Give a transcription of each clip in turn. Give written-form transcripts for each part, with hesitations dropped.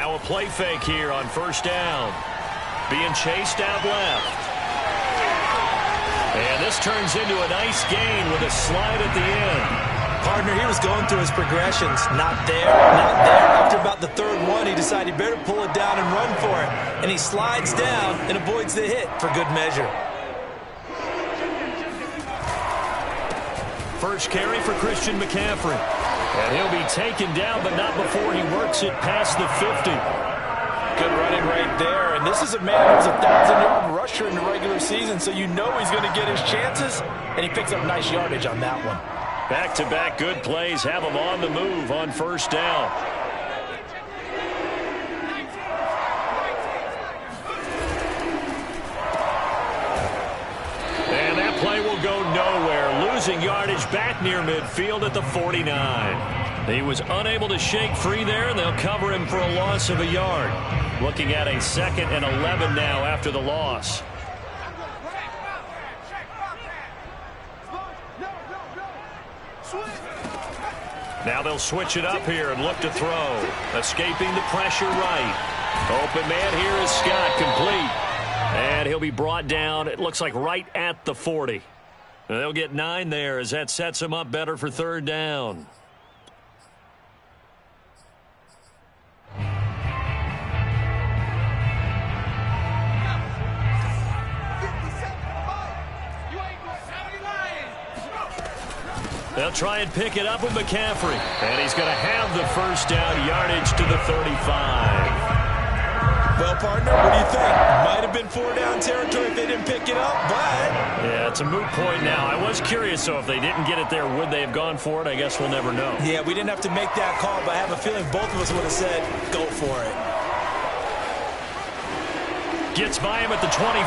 Now a play fake here on first down. Being chased out left. And this turns into a nice gain with a slide at the end. Partner, he was going through his progressions. Not there, not there. After about the third one, he decided he better pull it down and run for it. And he slides down and avoids the hit for good measure. First carry for Christian McCaffrey. And he'll be taken down, but not before he works it past the 50. Good running right there. And this is a man who's a 1,000-yard rusher in the regular season, so you know he's going to get his chances. And he picks up nice yardage on that one. Back-to-back good plays have him on the move on first down. And that play will go nowhere, losing yardage back near midfield at the 49. He was unable to shake free there, and they'll cover him for a loss of a yard. Looking at a 2nd and 11 now after the loss. Now they'll switch it up here and look to throw. Escaping the pressure right. Open man here is Scott, complete. And he'll be brought down, it looks like right at the 40. They'll get 9 there as that sets him up better for third down. They'll try and pick it up with McCaffrey. And he's going to have the first down, yardage to the 35. Well, partner, what do you think? Might have been 4-down territory if they didn't pick it up, but... Yeah, it's a moot point now. I was curious, so if they didn't get it there, would they have gone for it? I guess we'll never know. Yeah, we didn't have to make that call, but I have a feeling both of us would have said, go for it. Gets by him at the 25.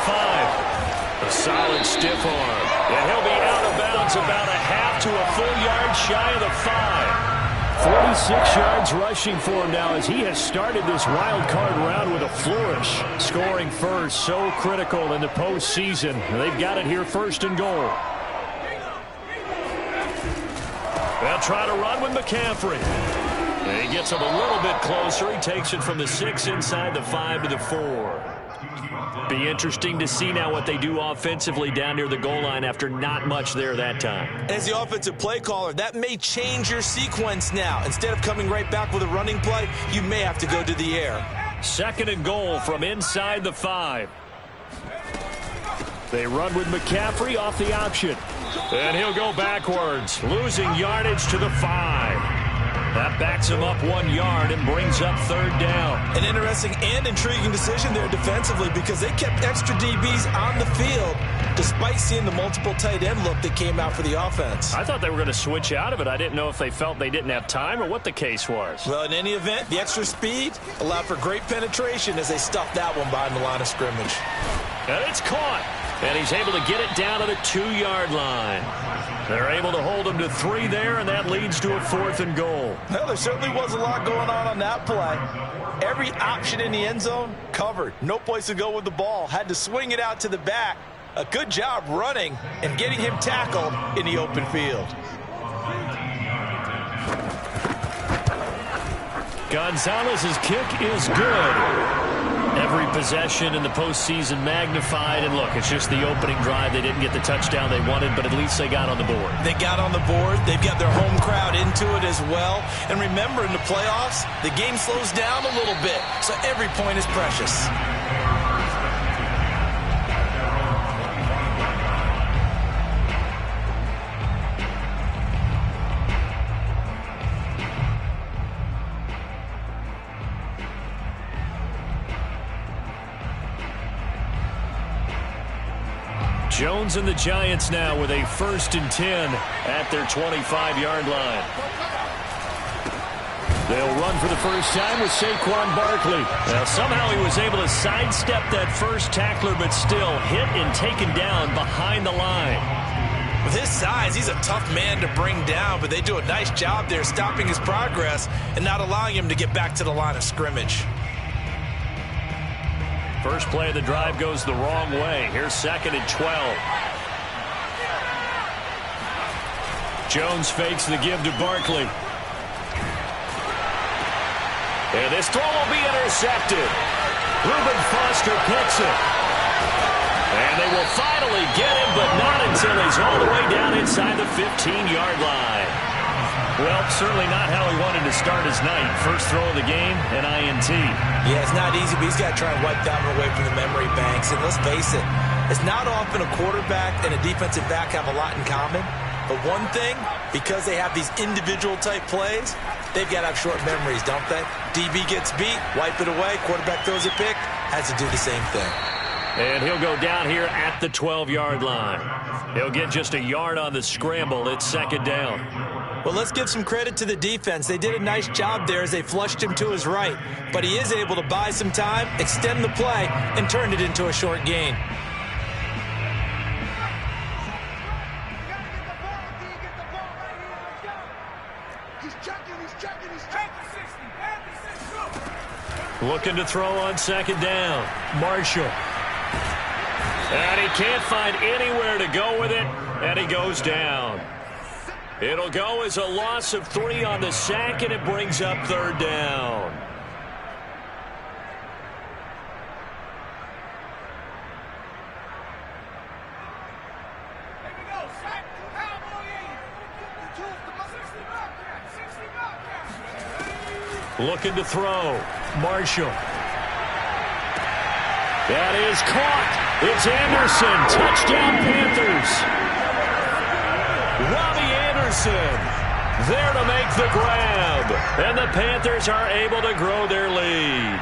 A solid stiff arm. And he'll be out of bounds about a half to a full yard shy of the 5. 46 yards rushing for him now as he has started this wild card round with a flourish. Scoring first, so critical in the postseason. They've got it here first and goal. They'll try to run with McCaffrey. And he gets him a little bit closer. He takes it from the 6 inside the 5 to the 4. Be interesting to see now what they do offensively down near the goal line after not much there that time. As the offensive play caller, that may change your sequence now. Instead of coming right back with a running play, you may have to go to the air. 2nd and goal from inside the 5. They run with McCaffrey off the option. And he'll go backwards, losing yardage to the 5. That backs him up 1 yard and brings up third down. An interesting and intriguing decision there defensively because they kept extra DBs on the field despite seeing the multiple tight end look that came out for the offense. I thought they were going to switch out of it. I didn't know if they felt they didn't have time or what the case was. Well, in any event, the extra speed allowed for great penetration as they stuffed that one behind the line of scrimmage. And it's caught. And he's able to get it down to the 2-yard line. They're able to hold him to 3 there, and that leads to a 4th and goal. Well, there certainly was a lot going on that play. Every option in the end zone covered. No place to go with the ball. Had to swing it out to the back. A good job running and getting him tackled in the open field. Gonzalez's kick is good. Every possession in the postseason magnified. And look, it's just the opening drive. They didn't get the touchdown they wanted, but at least they got on the board. They got on the board. They've got their home crowd into it as well. And remember, in the playoffs, the game slows down a little bit, so every point is precious. Jones and the Giants now with a 1st and 10 at their 25-yard line. They'll run for the first time with Saquon Barkley. Now, somehow he was able to sidestep that first tackler, but still hit and taken down behind the line. With his size, he's a tough man to bring down, but they do a nice job there stopping his progress and not allowing him to get back to the line of scrimmage. First play of the drive goes the wrong way. Here's 2nd and 12. Jones fakes the give to Barkley. And this throw will be intercepted. Reuben Foster picks it. And they will finally get him, but not until he's all the way down inside the 15-yard line. Well, certainly not how he wanted to start his night. First throw of the game, an INT. Yeah, it's not easy, but he's got to try and wipe that one away from the memory banks. And let's face it, it's not often a quarterback and a defensive back have a lot in common. But one thing, because they have these individual-type plays, they've got to have short memories, don't they? DB gets beat, wipe it away, quarterback throws a pick, has to do the same thing. And he'll go down here at the 12-yard line. He'll get just a yard on the scramble. It's second down. Well, let's give some credit to the defense. They did a nice job there as they flushed him to his right. But he is able to buy some time, extend the play, and turn it into a short gain. Looking to throw on second down. Marshall. And he can't find anywhere to go with it, and he goes down. It'll go as a loss of 3 on the sack, and it brings up third down. Looking to throw. Marshall. That is caught. It's Anderson. Touchdown, Panthers. Robbie Anderson there to make the grab. And the Panthers are able to grow their lead.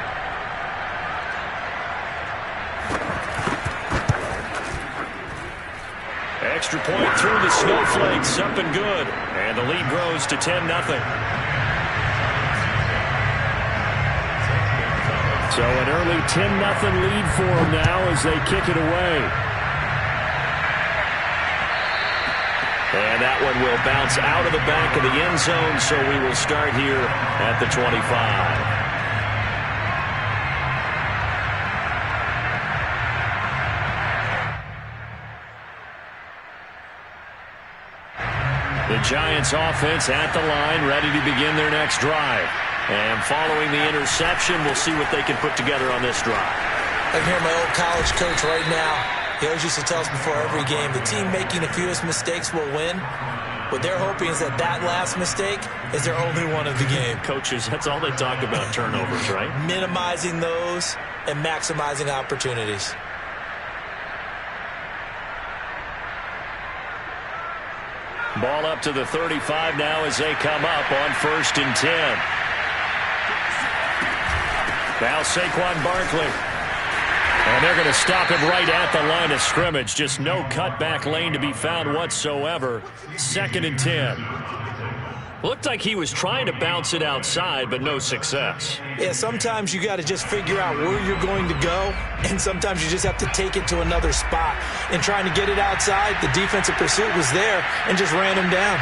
Extra point through the Snowflakes. Up and good. And the lead grows to 10-0. So an early 10-0 lead for them now as they kick it away. And that one will bounce out of the back of the end zone, so we will start here at the 25. The Giants offense at the line, ready to begin their next drive. And following the interception, we'll see what they can put together on this drive. I can hear my old college coach right now. He always used to tell us before every game, the team making the fewest mistakes will win. What they're hoping is that that last mistake is their only one of the game. Coaches, that's all they talk about, turnovers, right? Minimizing those and maximizing opportunities. Ball up to the 35 now as they come up on 1st and 10. Now Saquon Barkley. And they're going to stop him right at the line of scrimmage. Just no cutback lane to be found whatsoever. 2nd and 10. Looked like he was trying to bounce it outside, but no success. Yeah, sometimes you got to just figure out where you're going to go, and sometimes you just have to take it to another spot. And trying to get it outside, the defensive pursuit was there and just ran him down.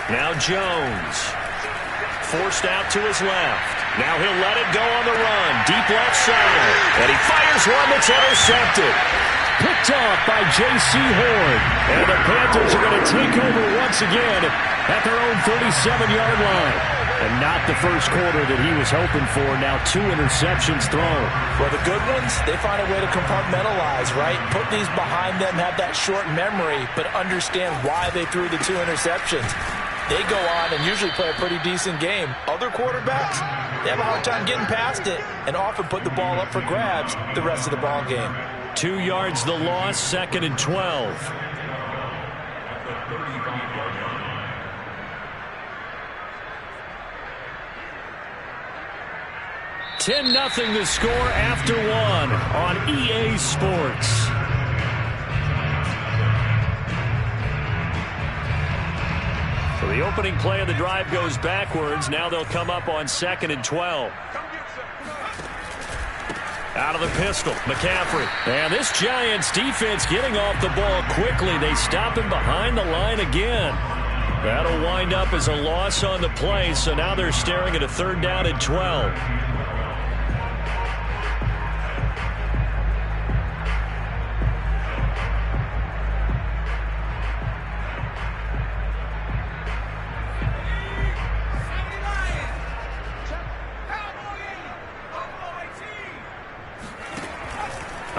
Now Jones, forced out to his left. Now he'll let it go on the run, deep left side. And he fires one that's intercepted. Picked off by J.C. Horn. And the Panthers are going to take over once again at their own 37-yard line. And not the first quarter that he was hoping for. Now 2 interceptions thrown. Well, the good ones, they find a way to compartmentalize, right? Put these behind them, have that short memory, but understand why they threw the 2 interceptions. They go on and usually play a pretty decent game. Other quarterbacks, they have a hard time getting past it and often put the ball up for grabs the rest of the ball game. 2 yards the loss, 2nd and 12. $10-0 the score after 1 on EA Sports. So the opening play of the drive goes backwards. Now they'll come up on 2nd and 12. Out of the pistol, McCaffrey. And this Giants defense getting off the ball quickly. They stop him behind the line again. That'll wind up as a loss on the play. So now they're staring at a 3rd down and 12.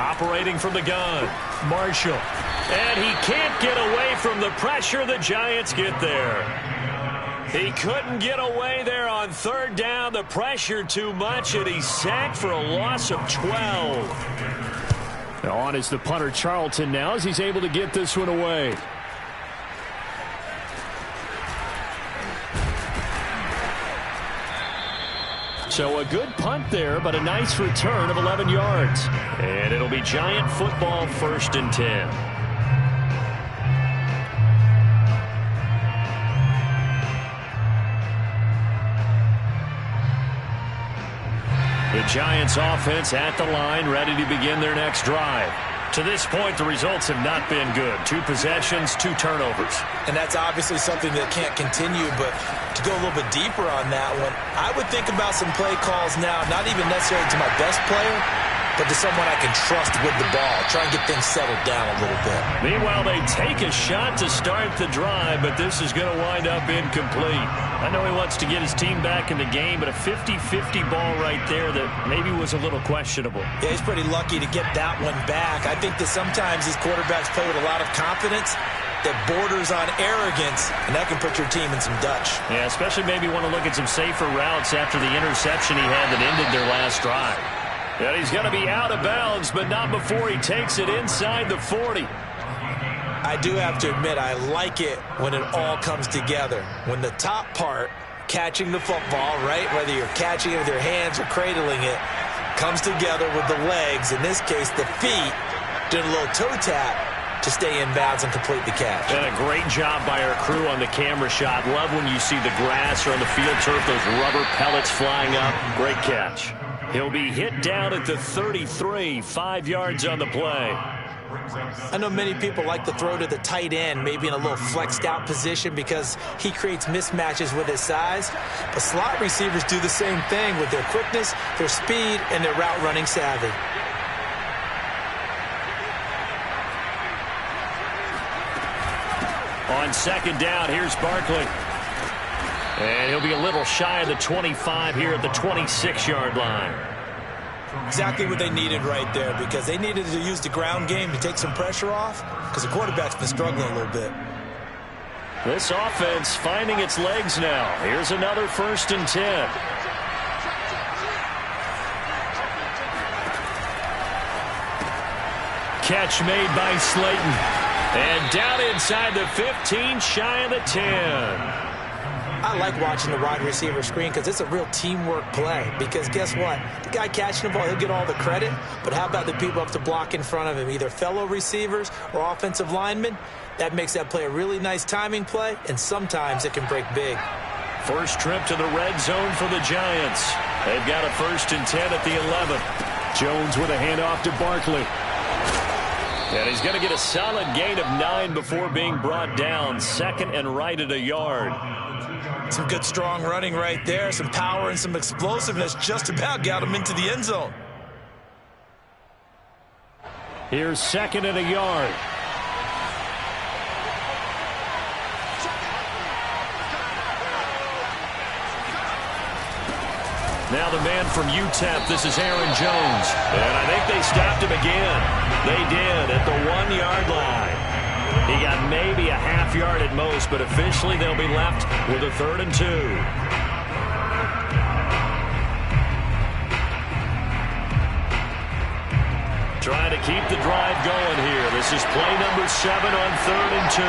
Operating from the gun, Marshall. And he can't get away from the pressure. The Giants get there. He couldn't get away there on third down. The pressure too much, and he's sacked for a loss of 12. On is the punter, Charlton, now as he's able to get this one away. So a good punt there, but a nice return of 11 yards. And it'll be Giant football, 1st and 10. The Giants offense at the line, ready to begin their next drive. To this point, the results have not been good. 2 possessions, 2 turnovers. And that's obviously something that can't continue, but to go a little bit deeper on that one, I would think about some play calls now, not even necessarily to my best player, but to someone I can trust with the ball. Try and get things settled down a little bit. Meanwhile, they take a shot to start the drive, but this is going to wind up incomplete. I know he wants to get his team back in the game, but a 50-50 ball right there that maybe was a little questionable. Yeah, he's pretty lucky to get that one back. I think that sometimes these quarterbacks play with a lot of confidence that borders on arrogance, and that can put your team in some Dutch. Yeah, especially maybe want to look at some safer routes after the interception he had that ended their last drive. And he's going to be out of bounds, but not before he takes it inside the 40. I do have to admit, I like it when it all comes together. When the top part, catching the football, right, whether you're catching it with your hands or cradling it, comes together with the legs, in this case the feet, doing a little toe tap to stay in bounds and complete the catch. And a great job by our crew on the camera shot. Love when you see the grass or on the field turf, those rubber pellets flying up. Great catch. He'll be hit down at the 33, 5 yards on the play. I know many people like to throw to the tight end, maybe in a little flexed out position because he creates mismatches with his size. But slot receivers do the same thing with their quickness, their speed, and their route running savvy. On 2nd down, here's Barkley. And he'll be a little shy of the 25 here at the 26-yard line. Exactly what they needed right there, because they needed to use the ground game to take some pressure off, because the quarterback's been struggling a little bit. This offense finding its legs now. Here's another 1st and 10. Catch made by Slayton. And down inside the 15, shy of the 10. I like watching the wide receiver screen because it's a real teamwork play. Because guess what? The guy catching the ball, he'll get all the credit. But how about the people up to block in front of him, either fellow receivers or offensive linemen? That makes that play a really nice timing play, and sometimes it can break big. First trip to the red zone for the Giants. They've got a 1st and 10 at the 11. Jones with a handoff to Barkley. And he's going to get a solid gain of 9 before being brought down. 2nd and right at a yard. Some good strong running right there. Some power and some explosiveness just about got him into the end zone. Here's 2nd and a yard. Now the man from UTEP, this is Aaron Jones. And I think they stopped him again. They did at the 1-yard line. He got maybe a half yard at most, but officially they'll be left with a 3rd and 2. Trying to keep the drive going here. This is play number 7 on 3rd and 2.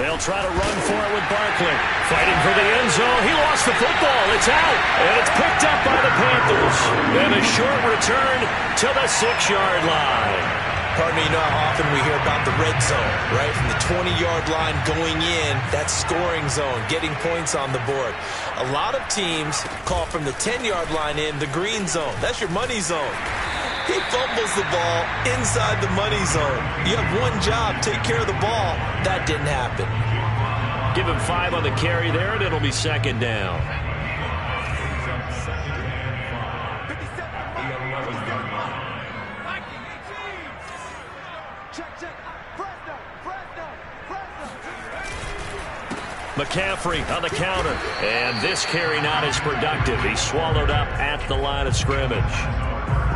They'll try to run for it with Barkley. Fighting for the end zone. He lost the football. It's out. And it's picked up by the Panthers. And a short return to the 6-yard line. Pardon me, you know how often we hear about the red zone, right? From the 20-yard line going in, that's scoring zone, getting points on the board. A lot of teams call from the 10-yard line in the green zone. That's your money zone. He fumbles the ball inside the money zone. You have one job, take care of the ball. That didn't happen. Give him 5 on the carry there, and it'll be 2nd down. McCaffrey on the counter. And this carry not as productive. He's swallowed up at the line of scrimmage.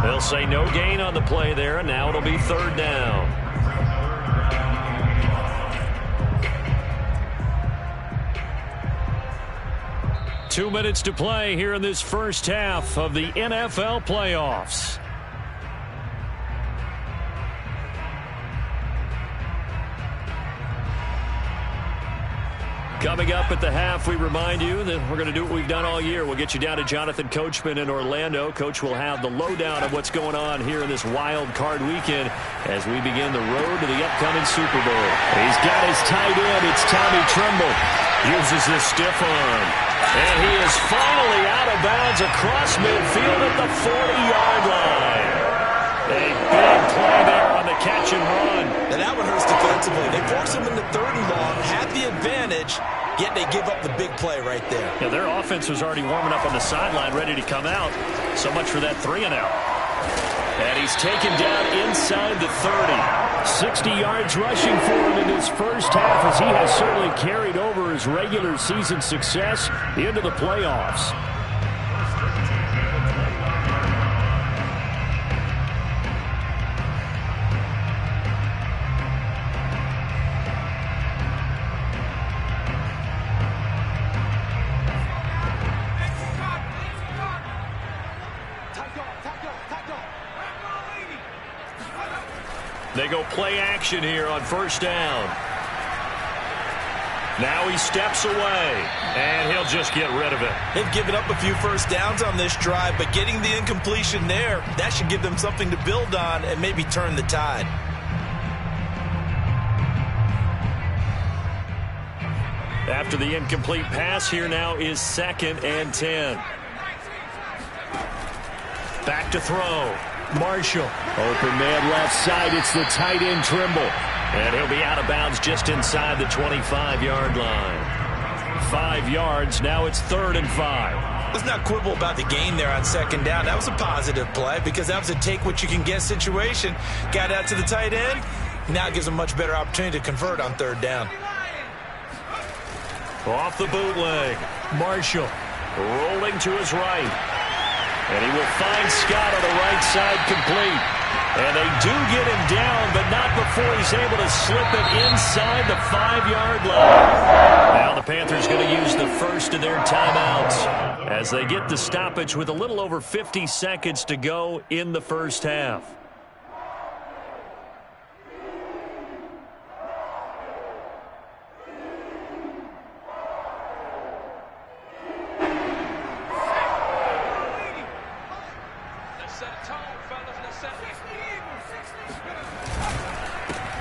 They'll say no gain on the play there, and now it'll be third down. Two minutes to play here in this first half of the NFL playoffs. Coming up at the half, we remind you that we're going to do what we've done all year. We'll get you down to Jonathan Coachman in Orlando. Coach will have the lowdown of what's going on here in this wild card weekend as we begin the road to the upcoming Super Bowl. He's got his tight end. It's Tommy Tremble. Uses this stiff arm. And he is finally out of bounds across midfield at the 40-yard line. A big play there on the catch and run. And that one hurts defensively. They force him into third and long, had the advantage, yet they give up the big play right there. Yeah, their offense was already warming up on the sideline, ready to come out. So much for that 3-and-out. And he's taken down inside the 30. 60 yards rushing for him in this first half as he has certainly carried over his regular season success into the playoffs. They go play action here on first down. Now he steps away, and he'll just get rid of it. They've given up a few first downs on this drive, but getting the incompletion there, that should give them something to build on and maybe turn the tide. After the incomplete pass, here now is 2nd and 10. Back to throw. Marshall. Open man left side. It's the tight end Trimble. And he'll be out of bounds just inside the 25-yard line. 5 yards. Now it's 3rd and 5. Let's not quibble about the gain there on 2nd down. That was a positive play because that was a take-what-you-can-get situation. Got out to the tight end. Now it gives them a much better opportunity to convert on 3rd down. Off the bootleg. Marshall rolling to his right. And he will find Scott on the right side complete. And they do get him down, but not before he's able to slip it inside the 5-yard line. Now the Panthers going to use the first of their timeouts as they get the stoppage with a little over 50 seconds to go in the first half.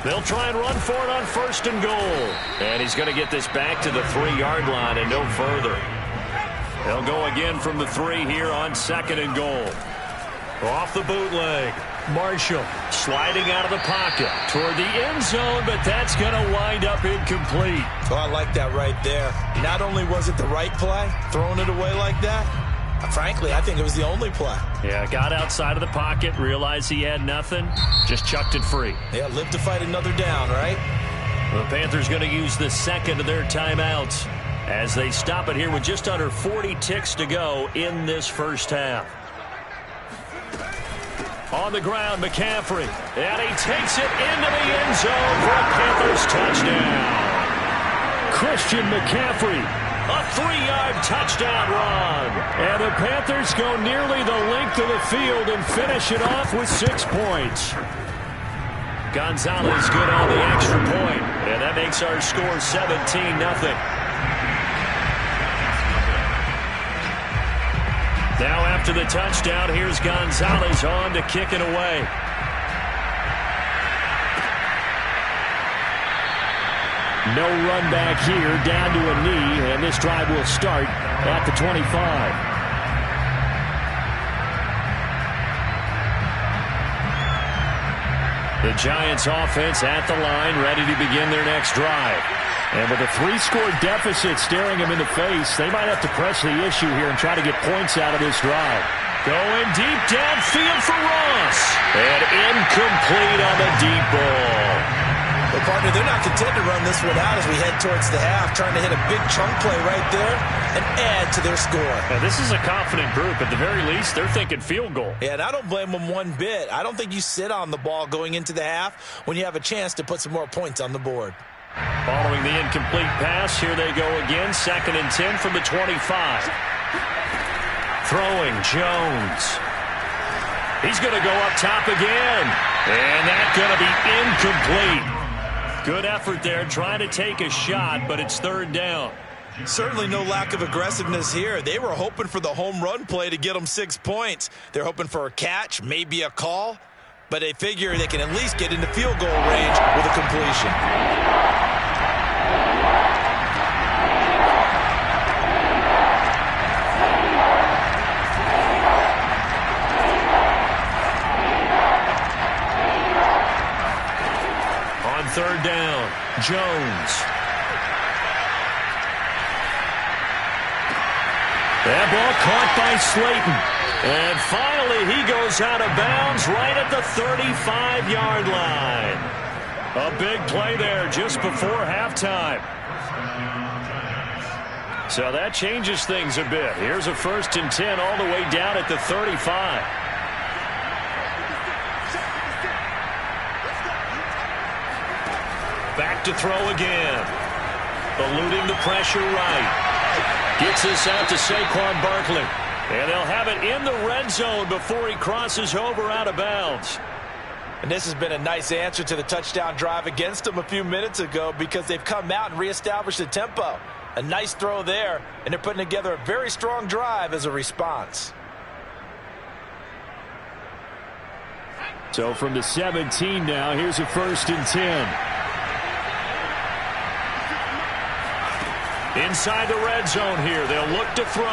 They'll try and run for it on 1st and goal. And he's going to get this back to the 3-yard line and no further. They'll go again from the 3 here on 2nd and goal. Off the bootleg. Marshall sliding out of the pocket toward the end zone, but that's going to wind up incomplete. Oh, I like that right there. Not only was it the right play, throwing it away like that, frankly, I think it was the only play. Yeah, got outside of the pocket, realized he had nothing, just chucked it free. Yeah, live to fight another down, right? The Panthers going to use the 2nd of their timeouts as they stop it here with just under 40 ticks to go in this first half. On the ground, McCaffrey, and he takes it into the end zone for a Panthers touchdown. Christian McCaffrey. A 3-yard touchdown run. And the Panthers go nearly the length of the field and finish it off with 6 points. Gonzalez good on the extra point, and that makes our score 17-0. Now after the touchdown, here's Gonzalez on to kick it away. No run back here, down to a knee, and this drive will start at the 25. The Giants offense at the line, ready to begin their next drive. And with a 3-score deficit staring them in the face, they might have to press the issue here and try to get points out of this drive. Going deep downfield for Ross. And incomplete on the deep ball. Well, partner, they're not content to run this one out as we head towards the half, trying to hit a big chunk play right there and add to their score. Now, this is a confident group. At the very least, they're thinking field goal. Yeah, and I don't blame them one bit. I don't think you sit on the ball going into the half when you have a chance to put some more points on the board. Following the incomplete pass, here they go again. 2nd and 10 from the 25. Throwing Jones. He's going to go up top again. And that's going to be incomplete. Good effort there, trying to take a shot, but it's 3rd down. Certainly no lack of aggressiveness here. They were hoping for the home run play to get them 6 points. They're hoping for a catch, maybe a call, but they figure they can at least get into field goal range with a completion. On 3rd down, Jones. That ball caught by Slayton. And finally, he goes out of bounds right at the 35-yard line. A big play there just before halftime. So that changes things a bit. Here's a 1st and 10 all the way down at the 35. Back to throw again. Eluding the pressure right. Gets this out to Saquon Barkley. And they'll have it in the red zone before he crosses over out of bounds. And this has been a nice answer to the touchdown drive against them a few minutes ago because they've come out and reestablished the tempo. A nice throw there, and they're putting together a very strong drive as a response. So from the 17 now, here's a 1st and 10. Inside the red zone here, they'll look to throw.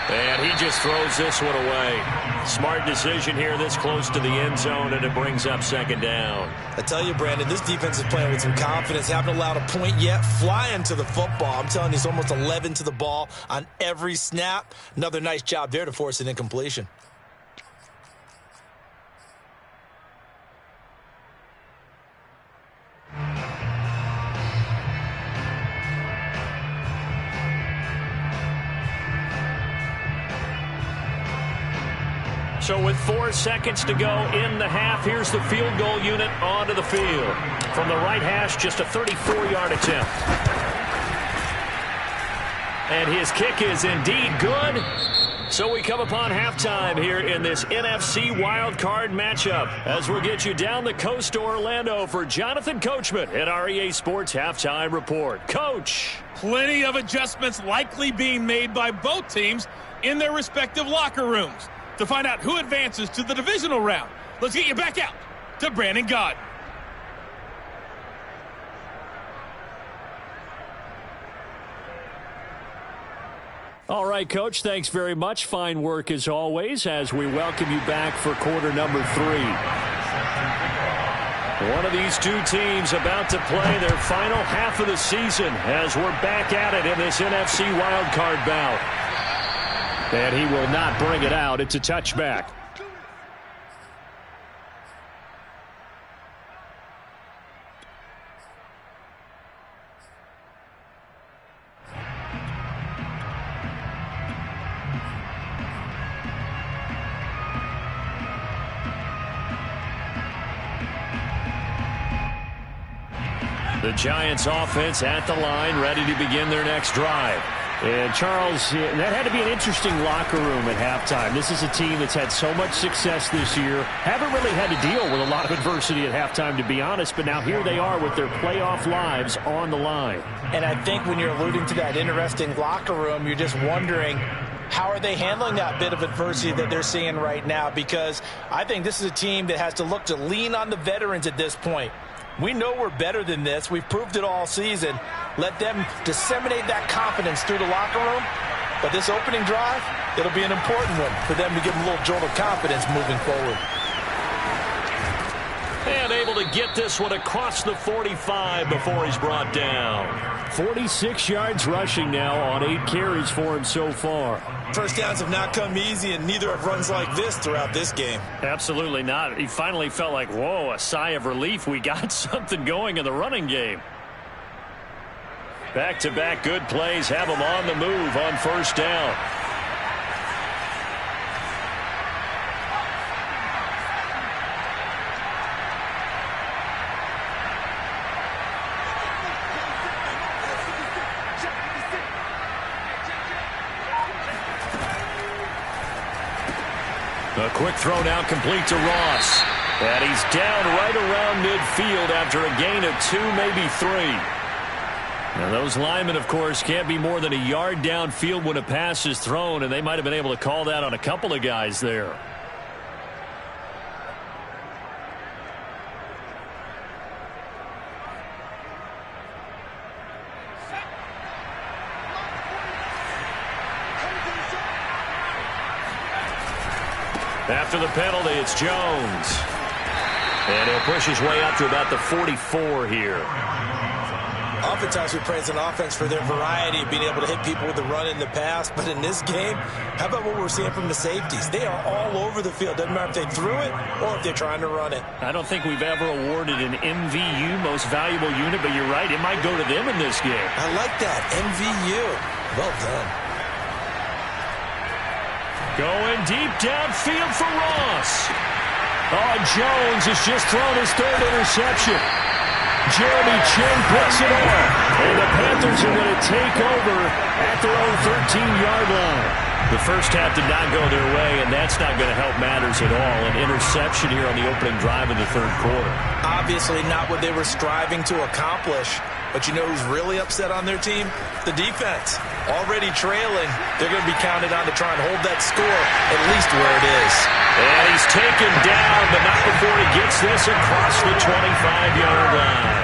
And he just throws this one away. Smart decision here this close to the end zone, and it brings up 2nd down. I tell you, Brandon, this defense is playing with some confidence. Haven't allowed a point yet. Flying to the football. I'm telling you, it's almost 11 to the ball on every snap. Another nice job there to force an incompletion. So with 4 seconds to go in the half, here's the field goal unit onto the field. From the right hash, just a 34-yard attempt. And his kick is indeed good. So we come upon halftime here in this NFC wildcard matchup as we'll get you down the coast to Orlando for Jonathan Coachman at our EA Sports Halftime Report. Coach. Plenty of adjustments likely being made by both teams in their respective locker rooms. To find out who advances to the divisional round, let's get you back out to Brandon Gaudin. All right, Coach, thanks very much. Fine work as always as we welcome you back for quarter number 3. One of these two teams about to play their final half of the season as we're back at it in this NFC wildcard bout. And he will not bring it out. It's a touchback. The Giants offense at the line, ready to begin their next drive. And Charles, that had to be an interesting locker room at halftime. This is a team that's had so much success this year. Haven't really had to deal with a lot of adversity at halftime, to be honest. But now here they are with their playoff lives on the line. And I think when you're alluding to that interesting locker room, you're just wondering, how are they handling that bit of adversity that they're seeing right now? Because I think this is a team that has to look to lean on the veterans at this point. We know we're better than this. We've proved it all season. Let them disseminate that confidence through the locker room. But this opening drive, it'll be an important one for them to give them a little jolt of confidence moving forward. And able to to get this one across the 45 before he's brought down. 46 yards rushing now on 8 carries for him so far. First downs have not come easy, and neither have runs like this throughout this game. Absolutely not. He finally felt like, whoa, a sigh of relief. We got something going in the running game. Back-to-back good plays have him on the move on first down. A quick throw now complete to Ross. And he's down right around midfield after a gain of 2, maybe 3. Now those linemen, of course, can't be more than a yard downfield when a pass is thrown, and they might have been able to call that on a couple of guys there. After the penalty, it's Jones. And he'll push his way up to about the 44 here. Oftentimes we praise an offense for their variety of being able to hit people with the run in the pass. But in this game, how about what we're seeing from the safeties? They are all over the field. Doesn't matter if they threw it or if they're trying to run it. I don't think we've ever awarded an MVU, most valuable unit, but you're right. It might go to them in this game. I like that. MVU. Well done. Going deep downfield for Ross. Oh, Jones has just thrown his 3rd interception. Jeremy Chin picks it off. And the Panthers are going to take over at their own 13-yard line. The first half did not go their way, and that's not going to help matters at all. An interception here on the opening drive of the 3rd quarter. Obviously not what they were striving to accomplish. But you know who's really upset on their team? The defense. Already trailing, they're going to be counted on to try and hold that score at least where it is. And he's taken down, but not before he gets this across the 25-yard line.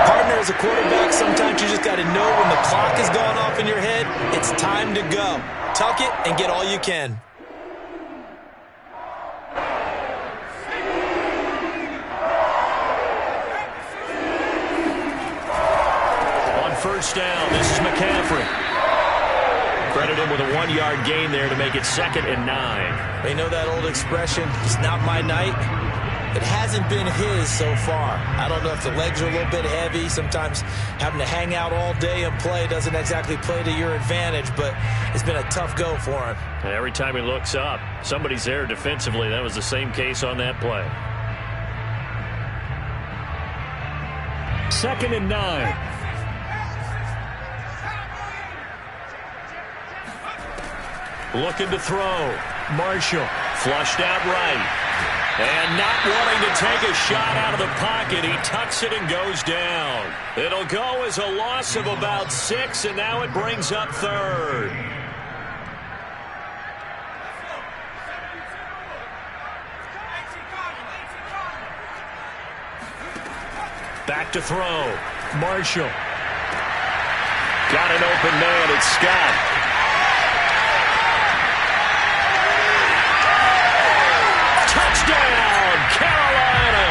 Partner, as a quarterback, sometimes you just got to know when the clock is going off in your head, it's time to go. Tuck it and get all you can. First down, this is McCaffrey. Credit him with a 1-yard gain there to make it 2nd and 9. They know that old expression, it's not my night. It hasn't been his so far. I don't know if the legs are a little bit heavy. Sometimes having to hang out all day and play doesn't exactly play to your advantage, but it's been a tough go for him. And every time he looks up, somebody's there defensively. That was the same case on that play. 2nd and 9. Looking to throw. Marshall flushed out right. And not wanting to take a shot out of the pocket, he tucks it and goes down. It'll go as a loss of about 6, and now it brings up 3rd. Back to throw. Marshall. Got an open man. It's Scott. Touchdown, Carolina!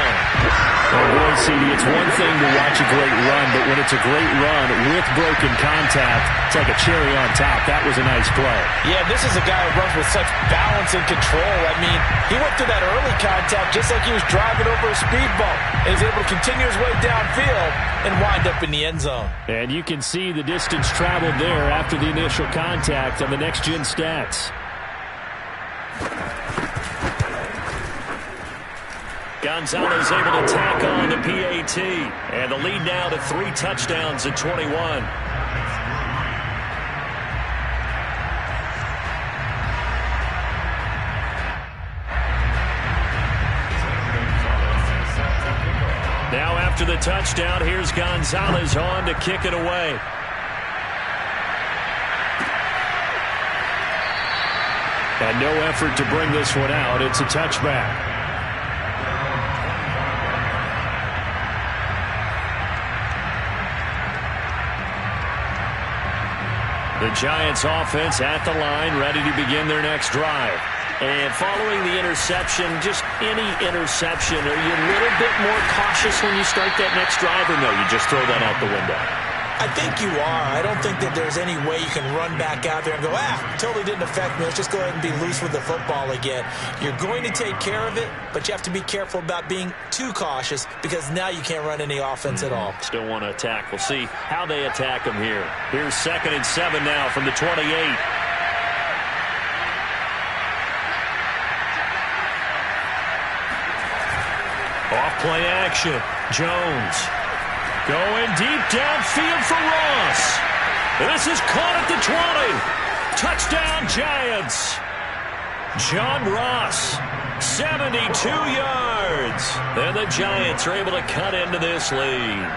Oh boy, CD, it's one thing to watch a great run, but when it's a great run with broken contact, it's like a cherry on top. That was a nice play. Yeah, this is a guy who runs with such balance and control. I mean, he went through that early contact just like he was driving over a speed bump. And he's able to continue his way downfield and wind up in the end zone. And you can see the distance traveled there after the initial contact on the next-gen stats. Gonzalez able to tack on the PAT. And the lead now to 3 touchdowns at 21. Now after the touchdown, here's Gonzalez on to kick it away. And no effort to bring this one out. It's a touchback. The Giants offense at the line, ready to begin their next drive. And following the interception, just any interception, are you a little bit more cautious when you start that next drive, or no, you just throw that out the window? I think you are. I don't think that there's any way you can run back out there and go, totally didn't affect me. Let's just go ahead and be loose with the football again. You're going to take care of it, but you have to be careful about being too cautious because now you can't run any offense at all. Still want to attack. We'll see how they attack them here. Here's 2nd and 7 now from the 28. Off play action. Jones. Going deep downfield for Ross. This is caught at the 20. Touchdown, Giants. John Ross, 72 yards. And the Giants are able to cut into this lead.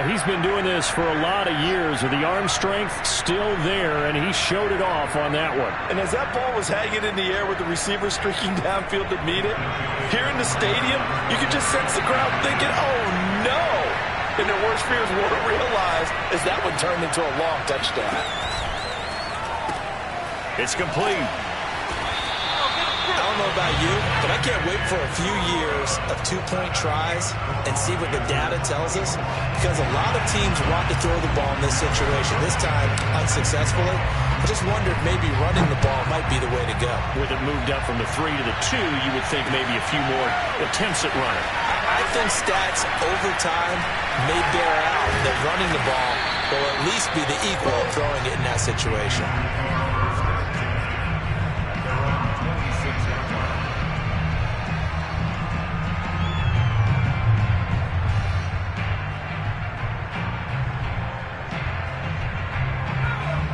He's been doing this for a lot of years with the arm strength still there, and he showed it off on that one. And as that ball was hanging in the air with the receiver streaking downfield to meet it, here in the stadium, you could just sense the crowd thinking, oh, no. And their worst fears weren't realized as that one turned into a long touchdown. It's complete. I don't know about you, but I can't wait for a few years of two-point tries and see what the data tells us, because a lot of teams want to throw the ball in this situation, this time unsuccessfully. I just wondered maybe running the ball might be the way to go. With it moved up from the 3 to the 2, you would think maybe a few more attempts at running. I think stats over time may bear out that running the ball will at least be the equal of throwing it in that situation.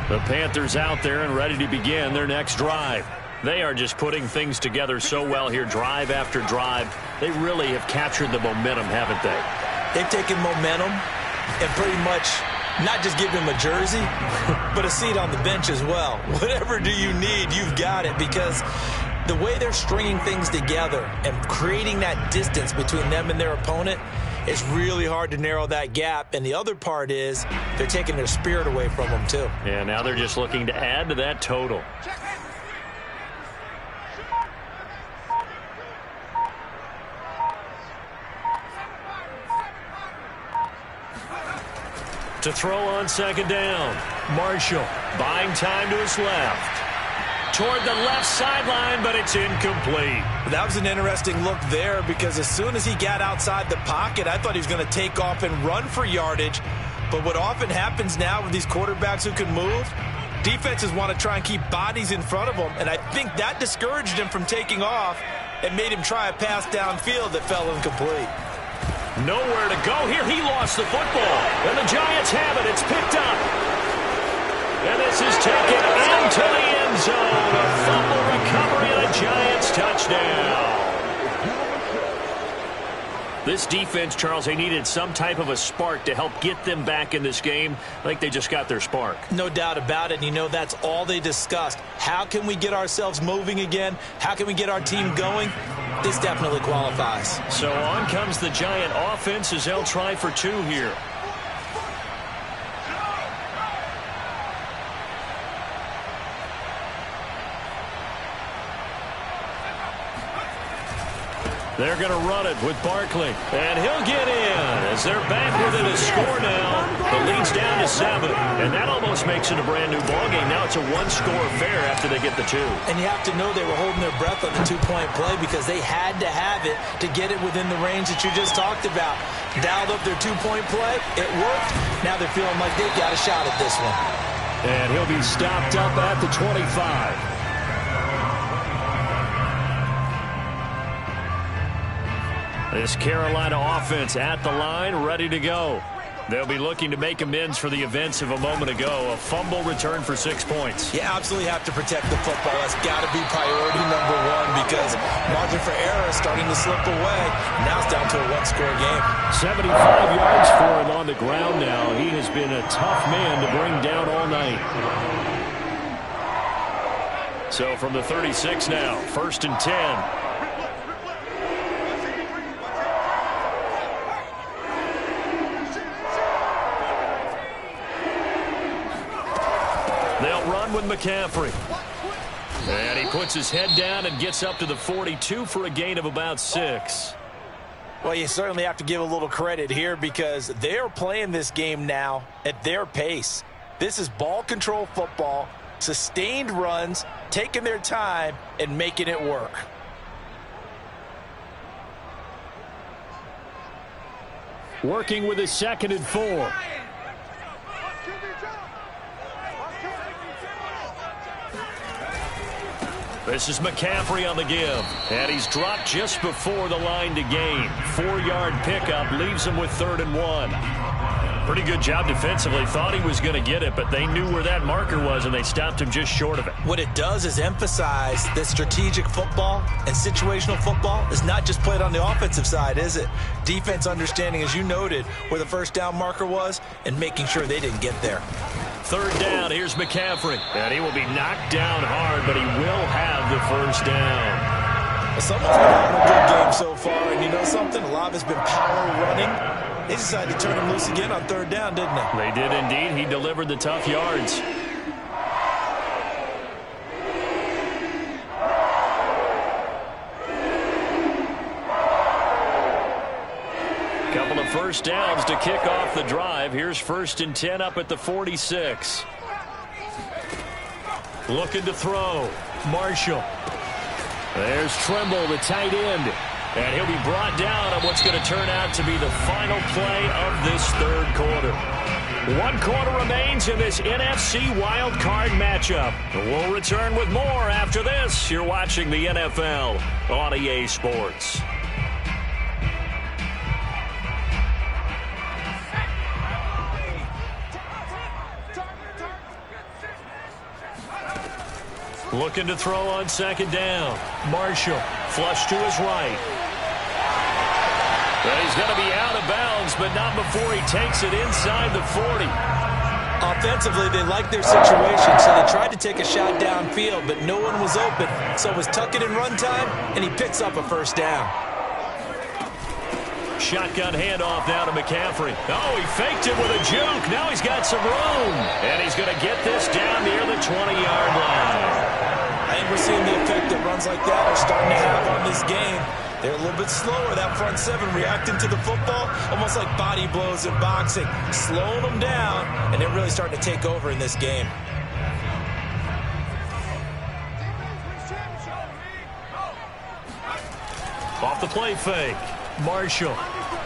The Panthers out there and ready to begin their next drive. They are just putting things together so well here, drive after drive. They really have captured the momentum, haven't they? They've taken momentum and pretty much not just give him a jersey, but a seat on the bench as well. Whatever do you need, you've got it, because the way they're stringing things together and creating that distance between them and their opponent, it's really hard to narrow that gap. And the other part is they're taking their spirit away from them, too. Yeah, now they're just looking to add to that total. To throw on 2nd down. Marshall buying time to his left. Toward the left sideline, but it's incomplete. That was an interesting look there, because as soon as he got outside the pocket, I thought he was going to take off and run for yardage. But what often happens now with these quarterbacks who can move, defenses want to try and keep bodies in front of them, and I think that discouraged him from taking off and made him try a pass downfield that fell incomplete. Nowhere to go here. He lost the football, and the Giants have it. It's picked up. And this is taken into the end zone. A fumble recovery and a Giants touchdown. This defense, Charles, they needed some type of a spark to help get them back in this game. I think they just got their spark. No doubt about it. And you know, that's all they discussed. How can we get ourselves moving again? How can we get our team going? This definitely qualifies. So on comes the Giant offense as they'll try for 2 here. They're going to run it with Barkley. And he'll get in as they're back within a score now. The lead's down to 7. And that almost makes it a brand new ballgame. Now it's a one-score affair after they get the 2. And you have to know they were holding their breath on the two-point play because they had to have it to get it within the range that you just talked about. Dialed up their two-point play. It worked. Now they're feeling like they've got a shot at this one. And he'll be stopped up at the 25. This Carolina offense at the line, ready to go. They'll be looking to make amends for the events of a moment ago. A fumble return for 6 points. You absolutely have to protect the football. That's got to be priority number 1 because margin for error is starting to slip away. Now it's down to a one-score game. 75 yards for him on the ground now. He has been a tough man to bring down all night. So from the 36 now, 1st and 10. They'll run with McCaffrey. And he puts his head down and gets up to the 42 for a gain of about 6. Well, you certainly have to give a little credit here because they're playing this game now at their pace. This is ball control football, sustained runs, taking their time and making it work. Working with his 2nd and 4. This is McCaffrey on the give. And he's dropped just before the line to gain. 4-yard pickup leaves him with 3rd and 1. Pretty good job defensively. Thought he was going to get it, but they knew where that marker was, and they stopped him just short of it. What it does is emphasize that strategic football and situational football is not just played on the offensive side, is it? Defense understanding, as you noted, where the first down marker was and making sure they didn't get there. 3rd down, here's McCaffrey. And he will be knocked down hard, but he will have the first down. Someone's been having a good game so far, and you know something? A lot of it's been power running. They decided to turn him loose again on 3rd down, didn't they? They did indeed. He delivered the tough yards. Couple of first downs to kick off the drive. Here's 1st and 10 up at the 46. Looking to throw. Marshall. There's Tremble, the tight end. And he'll be brought down on what's going to turn out to be the final play of this 3rd quarter. 1 quarter remains in this NFC Wild Card matchup. We'll return with more after this. You're watching the NFL on EA Sports. Looking to throw on 2nd down. Marshall, flush to his right. Well, he's going to be out of bounds, but not before he takes it inside the 40. Offensively, they liked their situation, so they tried to take a shot downfield, but no one was open. So it was tuck it in run time, and he picks up a 1st down. Shotgun handoff now to McCaffrey. Oh, he faked it with a juke. Now he's got some room. And he's going to get this down near the 20-yard line. I think we're seeing the effect that runs like that are starting to have on this game. They're a little bit slower, that front 7, reacting to the football, almost like body blows in boxing, slowing them down, and they're really starting to take over in this game. Off the play fake. Marshall.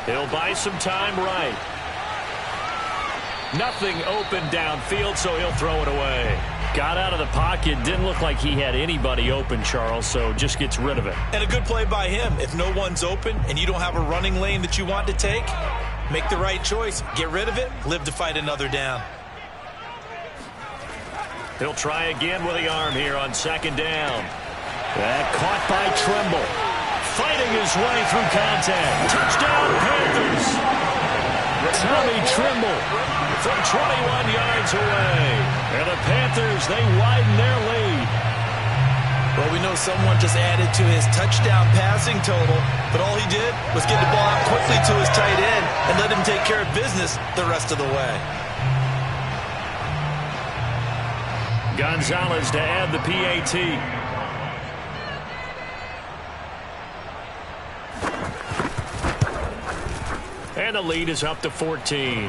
He'll buy some time right. Nothing open downfield, so he'll throw it away. Got out of the pocket. Didn't look like he had anybody open, Charles, so just gets rid of it. And a good play by him. If no one's open and you don't have a running lane that you want to take, make the right choice. Get rid of it. Live to fight another down. He'll try again with the arm here on 2nd down. Caught by Tremble. Fighting his way through contact. Touchdown, Panthers. Tommy Tremble from 21 yards away. And the Panthers, they widen their lead. Well, we know someone just added to his touchdown passing total, but all he did was get the ball out quickly to his tight end and let him take care of business the rest of the way. Gonzalez to add the PAT. And the lead is up to 14.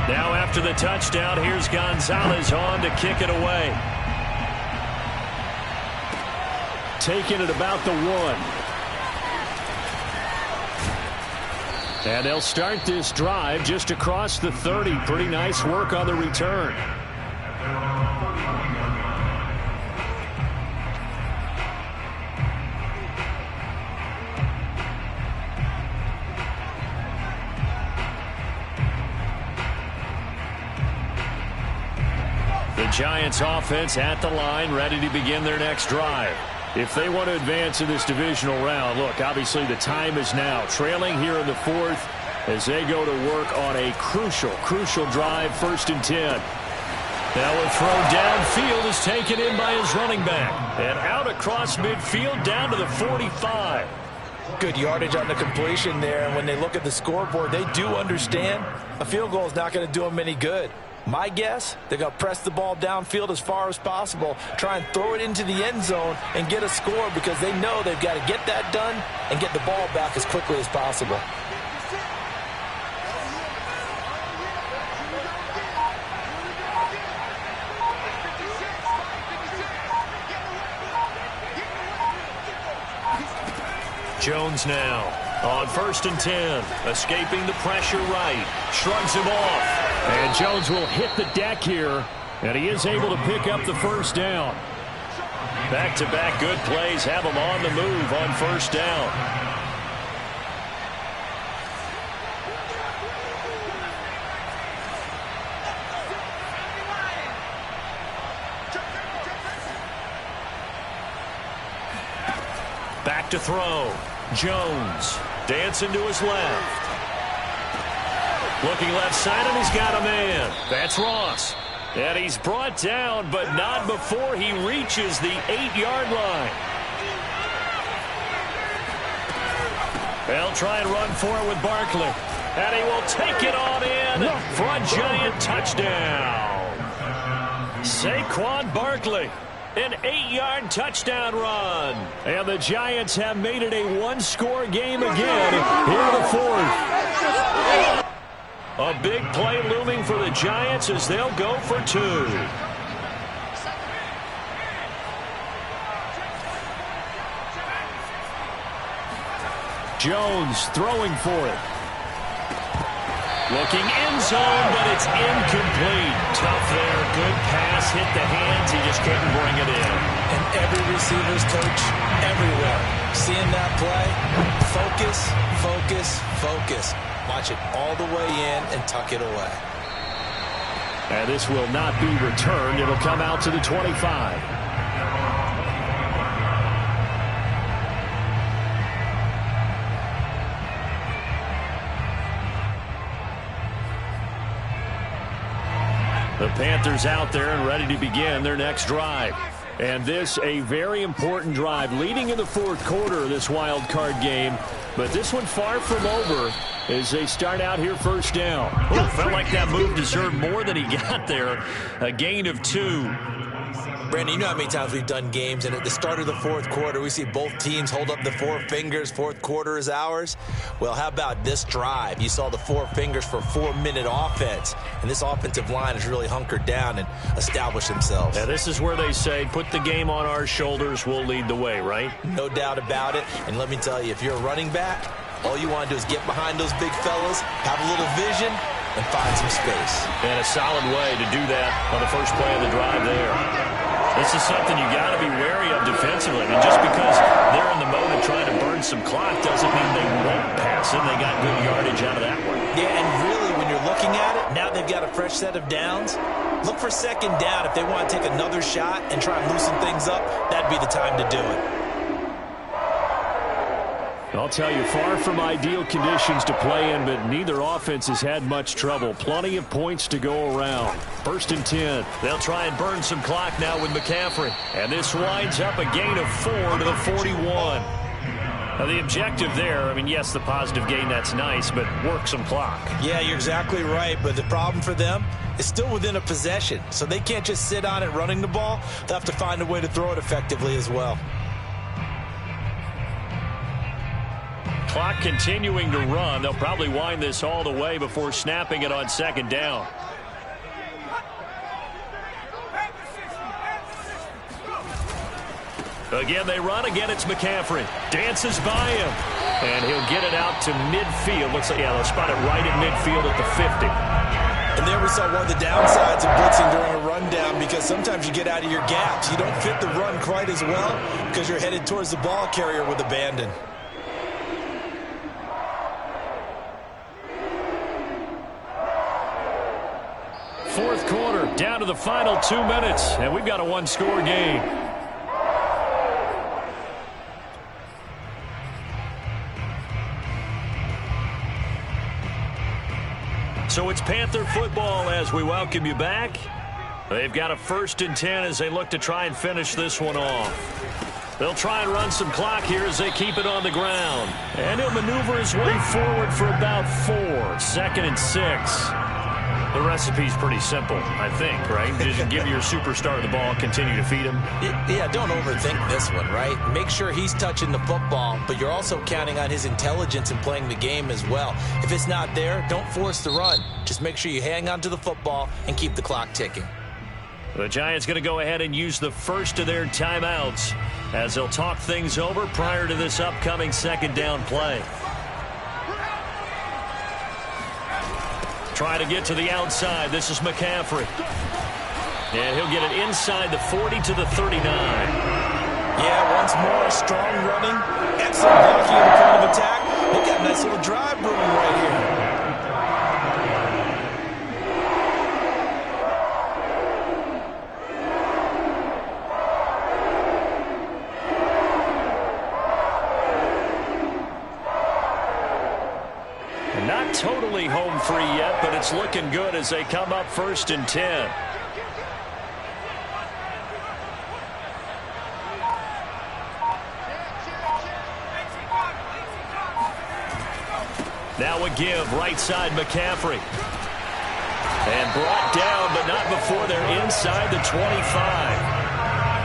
Now after the touchdown, here's Gonzalez on to kick it away. Taking it about the 1. And they'll start this drive just across the 30. Pretty nice work on the return. The Giants offense at the line, ready to begin their next drive. If they want to advance in this divisional round, look, obviously the time is now. Trailing here in the 4th as they go to work on a crucial drive, 1st and 10. Now a throw downfield is taken in by his running back. And out across midfield down to the 45. Good yardage on the completion there. And when they look at the scoreboard, they do understand a field goal is not going to do them any good. My guess, they're going to press the ball downfield as far as possible, try and throw it into the end zone and get a score because they know they've got to get that done and get the ball back as quickly as possible. Jones now on 1st and 10, escaping the pressure right, shrugs him off. And Jones will hit the deck here, and he is able to pick up the first down. Back-to-back good plays have him on the move on 1st down. Back to throw. Jones dancing to his left. Looking left side, and he's got a man. That's Ross. And he's brought down, but not before he reaches the 8-yard line. They'll try and run for it with Barkley. And he will take it on in for a Giant touchdown. Saquon Barkley. An 8-yard touchdown run. And the Giants have made it a one-score game again here in the 4th. A big play looming for the Giants as they'll go for 2. Jones throwing for it. Looking end zone, but it's incomplete. Tough there. Good pass. Hit the hands. He just couldn't bring it in. And every receiver's coach everywhere. Seeing that play, focus, focus, focus. Watch it all the way in and tuck it away. And this will not be returned. It'll come out to the 25. The Panthers out there and ready to begin their next drive. And this a very important drive leading in the 4th quarter of this wild card game. But this one far from over as they start out here 1st down. Ooh, felt like that move deserved more than he got there. A gain of 2. Brandon, you know how many times we've done games, and at the start of the 4th quarter, we see both teams hold up the 4 fingers, 4th quarter is ours. Well, how about this drive? You saw the 4 fingers for 4-minute offense, and this offensive line has really hunkered down and established themselves. Yeah, this is where they say, put the game on our shoulders, we'll lead the way, right? No doubt about it, and let me tell you, if you're a running back, all you want to do is get behind those big fellas, have a little vision, and find some space. And a solid way to do that on the first play of the drive there. This is something you got to be wary of defensively. And just because they're in the mode of trying to burn some clock doesn't mean they won't pass it. They got good yardage out of that one. Yeah, and really, when you're looking at it, now they've got a fresh set of downs. Look for 2nd down. If they want to take another shot and try and loosen things up, that'd be the time to do it. I'll tell you, far from ideal conditions to play in, but neither offense has had much trouble. Plenty of points to go around. 1st and 10. They'll try and burn some clock now with McCaffrey. And this winds up a gain of 4 to the 41. Now, the objective there, I mean, yes, the positive gain, that's nice, but work some clock. Yeah, you're exactly right, but the problem for them is still within a possession. So they can't just sit on it running the ball. They'll have to find a way to throw it effectively as well. Clock continuing to run. They'll probably wind this all the way before snapping it on 2nd down. Again, they run. Again, it's McCaffrey. Dances by him. And he'll get it out to midfield. Looks like, yeah, they'll spot it right at midfield at the 50. And there we saw one of the downsides of blitzing during a rundown, because sometimes you get out of your gaps. You don't fit the run quite as well because you're headed towards the ball carrier with abandon. 4th quarter, down to the final 2 minutes, and we've got a one-score game. So it's Panther football as we welcome you back. They've got a 1st and 10 as they look to try and finish this one off. They'll try and run some clock here as they keep it on the ground. And he'll maneuver his way forward for about 4. 2nd and 6. The recipe's pretty simple, I think, right? Just give your superstar the ball, continue to feed him. Yeah, don't overthink this one, right? Make sure he's touching the football, but you're also counting on his intelligence in playing the game as well. If it's not there, don't force the run. Just make sure you hang on to the football and keep the clock ticking. The Giants going to go ahead and use the first of their timeouts as they'll talk things over prior to this upcoming 2nd down play. Try to get to the outside. This is McCaffrey. And he'll get it inside the 40 to the 39. Yeah, once more, strong running. Excellent blocking at the point of attack. Look at a nice little drive brewing right here. Not totally home free yet, but it's looking good as they come up 1st and 10. Now a give, right side McCaffrey. And brought down, but not before they're inside the 25.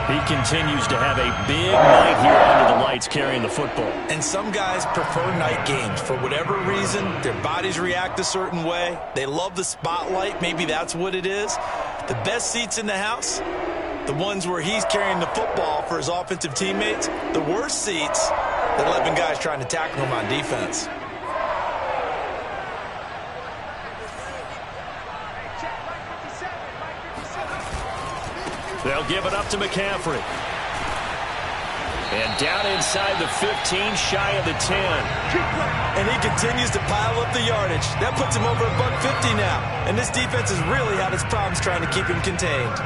He continues to have a big night here under the lights carrying the football. And some guys prefer night games. For whatever reason, their bodies react a certain way. They love the spotlight. Maybe that's what it is. The best seats in the house, the ones where he's carrying the football for his offensive teammates. The worst seats, the 11 guys trying to tackle him on defense. They'll give it up to McCaffrey. And down inside the 15, shy of the 10. And he continues to pile up the yardage. That puts him over $150 now. And this defense has really had its problems trying to keep him contained.